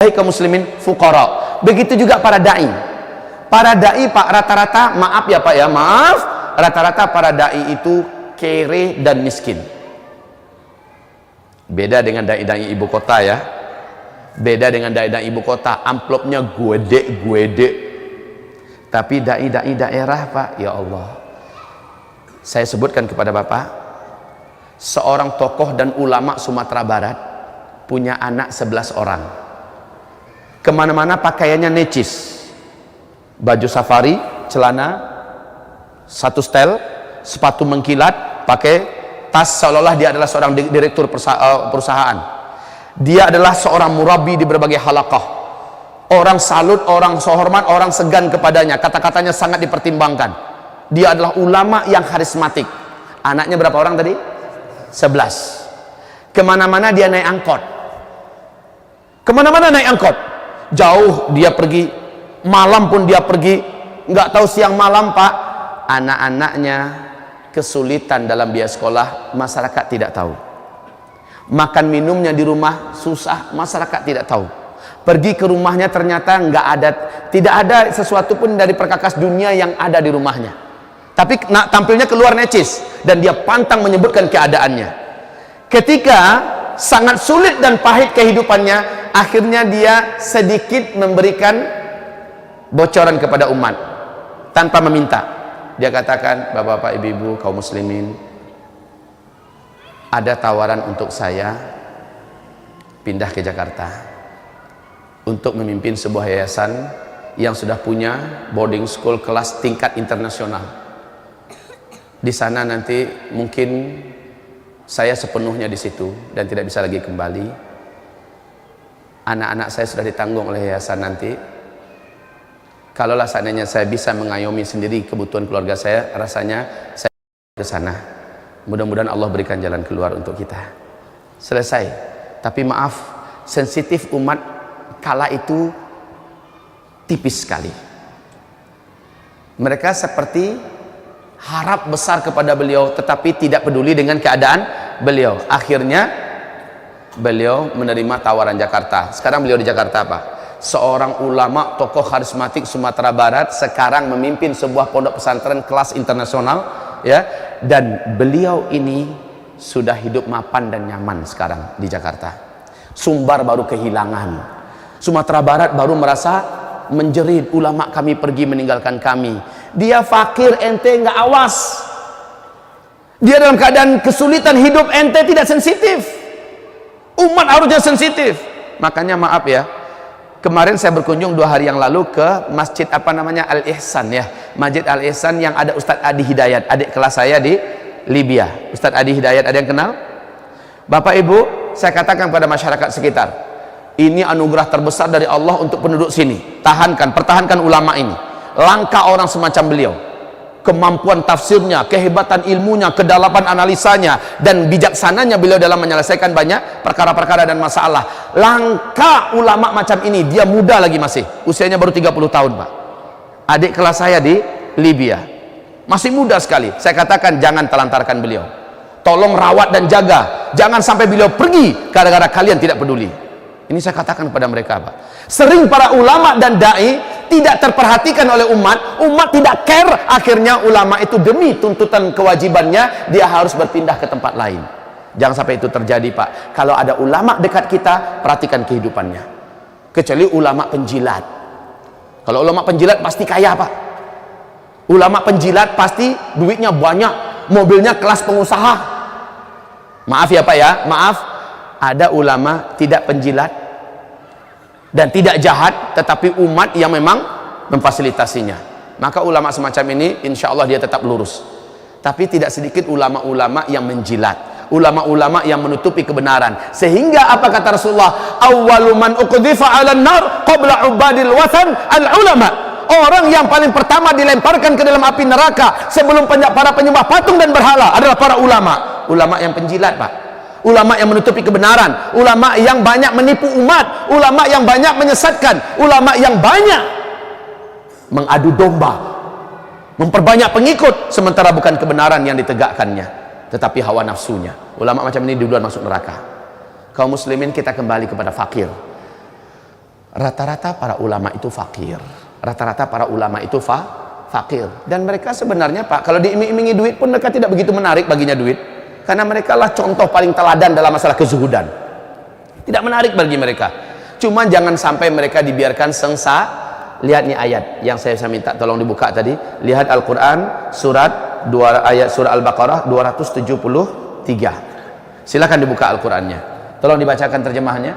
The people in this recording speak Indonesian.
kaum muslimin fuqara. Begitu juga para dai. Para dai Pak, rata-rata, maaf ya Pak ya, maaf, rata-rata para dai itu kere dan miskin. Beda dengan dai-dai ibu kota ya. Beda dengan dai-dai ibu kota, amplopnya gede-gede. Tapi dai-dai daerah Pak, ya Allah. Saya sebutkan kepada Bapak, seorang tokoh dan ulama Sumatera Barat punya anak 11 orang. Kemana-mana pakaiannya necis, baju safari, celana satu setel, sepatu mengkilat, pakai tas seolah-olah dia adalah seorang direktur perusahaan. Dia adalah seorang murabi di berbagai halaqah. Orang salut, orang sehormat, orang segan kepadanya, kata-katanya sangat dipertimbangkan. Dia adalah ulama yang karismatik. Anaknya berapa orang tadi? 11. Kemana-mana dia naik angkot, kemana-mana naik angkot, jauh dia pergi, malam pun dia pergi, nggak tahu siang malam Pak. Anak-anaknya kesulitan dalam biaya sekolah, masyarakat tidak tahu. Makan minumnya di rumah susah, masyarakat tidak tahu. Pergi ke rumahnya ternyata nggak ada, tidak ada sesuatu pun dari perkakas dunia yang ada di rumahnya. Tapi tampilnya keluar necis, dan dia pantang menyebutkan keadaannya. Ketika sangat sulit dan pahit kehidupannya, akhirnya dia sedikit memberikan bocoran kepada umat tanpa meminta. Dia katakan, bapak-bapak, ibu-ibu, kaum muslimin, ada tawaran untuk saya pindah ke Jakarta untuk memimpin sebuah yayasan yang sudah punya boarding school kelas tingkat internasional. Di sana nanti mungkin saya sepenuhnya di situ dan tidak bisa lagi kembali. Anak-anak saya sudah ditanggung oleh yayasan nanti. Kalaulah seandainya saya bisa mengayomi sendiri kebutuhan keluarga saya, rasanya saya ke sana. Mudah-mudahan Allah berikan jalan keluar untuk kita. Selesai. Tapi maaf, sensitif umat kala itu tipis sekali. Mereka seperti harap besar kepada beliau, tetapi tidak peduli dengan keadaan beliau. Akhirnya beliau menerima tawaran Jakarta. Sekarang beliau di Jakarta Pak, seorang ulama tokoh karismatik Sumatera Barat, sekarang memimpin sebuah pondok pesantren kelas internasional ya. Dan beliau ini sudah hidup mapan dan nyaman sekarang di Jakarta. Sumbar baru kehilangan, Sumatera Barat baru merasa menjerit, ulama kami pergi meninggalkan kami. Dia fakir, ente nggak awas. Dia dalam keadaan kesulitan hidup, ente tidak sensitif. Umat harusnya sensitif. Makanya maaf ya, kemarin saya berkunjung 2 hari yang lalu ke masjid apa namanya, Al-Ihsan ya, Masjid Al-Ihsan yang ada Ustadz Adi Hidayat, adik kelas saya di Libya. Ustadz Adi Hidayat, ada yang kenal? Bapak Ibu, saya katakan pada masyarakat sekitar, ini anugerah terbesar dari Allah untuk penduduk sini. Tahankan, pertahankan ulama ini. Langka orang semacam beliau. Kemampuan tafsirnya, kehebatan ilmunya, kedalaman analisanya, dan bijaksananya beliau dalam menyelesaikan banyak perkara-perkara dan masalah. Langka ulama macam ini. Dia muda lagi masih, usianya baru 30 tahun Pak. Adik kelas saya di Libya, masih muda sekali. Saya katakan jangan telantarkan beliau, tolong rawat dan jaga, jangan sampai beliau pergi gara-gara kalian tidak peduli. Ini saya katakan kepada mereka Pak. Sering para ulama dan dai tidak terperhatikan oleh umat, umat tidak care, akhirnya ulama itu demi tuntutan kewajibannya dia harus berpindah ke tempat lain. Jangan sampai itu terjadi Pak. Kalau ada ulama dekat kita, perhatikan kehidupannya. Kecuali ulama penjilat. Kalau ulama penjilat pasti kaya Pak. Ulama penjilat pasti duitnya banyak, mobilnya kelas pengusaha. Maaf ya Pak ya, maaf. Ada ulama tidak penjilat dan tidak jahat, tetapi umat yang memang memfasilitasinya. Maka ulama semacam ini insya Allah dia tetap lurus. Tapi tidak sedikit ulama-ulama yang menjilat, ulama-ulama yang menutupi kebenaran. Sehingga apa kata Rasulullah, awwalu man uqdhifa 'alan nar qabla ubadil wathan al-ulama. Orang yang paling pertama dilemparkan ke dalam api neraka sebelum para penyembah patung dan berhala adalah para ulama. Ulama yang penjilat Pak, ulama yang menutupi kebenaran, ulama yang banyak menipu umat, ulama yang banyak menyesatkan, ulama yang banyak mengadu domba, memperbanyak pengikut, sementara bukan kebenaran yang ditegakkannya, tetapi hawa nafsunya. Ulama macam ini duluan masuk neraka. Kaum muslimin, kita kembali kepada fakir. Rata-rata para ulama itu fakir. Rata-rata para ulama itu fakir. Dan mereka sebenarnya Pak, kalau diiming-imingi duit pun mereka tidak begitu menarik baginya duit. Karena mereka lah contoh paling teladan dalam masalah kezuhudan. Tidak menarik bagi mereka. Cuma jangan sampai mereka dibiarkan Lihat nih ayat yang saya minta tolong dibuka tadi. Lihat Al-Quran surat surah Al-Baqarah 273. Silakan dibuka Al-Qurannya. Tolong dibacakan terjemahannya.